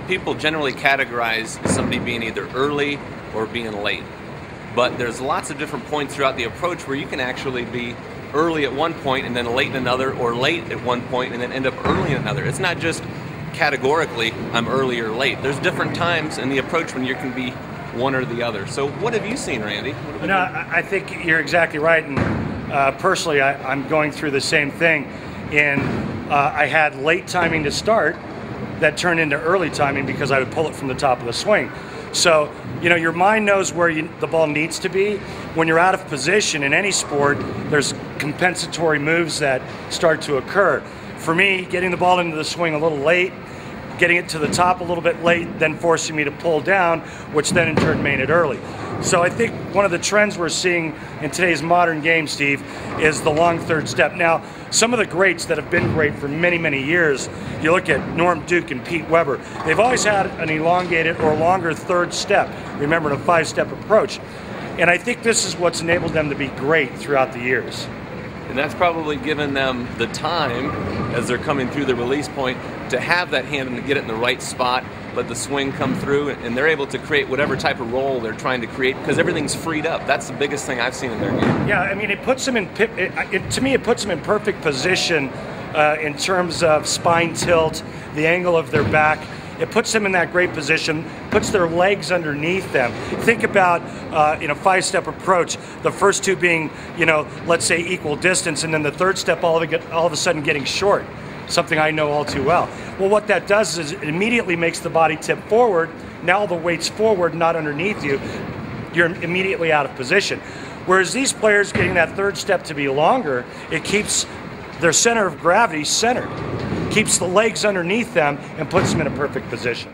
people generally categorize somebody being either early or being late. But there's lots of different points throughout the approach where you can actually be early at one point and then late in another, or late at one point and then end up early in another. It's not just categorically I'm early or late. There's different times in the approach when you can be one or the other. So what have you seen, Randy? No, I think you're exactly right. And personally, I'm going through the same thing. And I had late timing to start that turned into early timing because I would pull it from the top of the swing. So, you know, your mind knows where the ball needs to be. When you're out of position in any sport, there's compensatory moves that start to occur. For me, getting the ball into the swing a little late, getting it to the top a little bit late, then forcing me to pull down, which then in turn made it early. So I think one of the trends we're seeing in today's modern game, Steve, is the long third step. Now, some of the greats that have been great for many, many years, you look at Norm Duke and Pete Weber, they've always had an elongated or longer third step, remember, a 5-step approach. And I think this is what's enabled them to be great throughout the years. And that's probably given them the time, as they're coming through the release point, to have that hand and to get it in the right spot, let the swing come through, and they're able to create whatever type of roll they're trying to create because everything's freed up. That's the biggest thing I've seen in their game. Yeah, I mean, it puts them in, to me, it puts them in perfect position in terms of spine tilt, the angle of their back. It puts them in that great position, puts their legs underneath them. Think about in a 5-step approach, the first two being, you know, let's say equal distance, and then the third step all of a sudden getting short, something I know all too well. Well, what that does is it immediately makes the body tip forward. Now the weight's forward, not underneath you. You're immediately out of position. Whereas these players getting that third step to be longer, it keeps their center of gravity centered, keeps the legs underneath them, and puts them in a perfect position.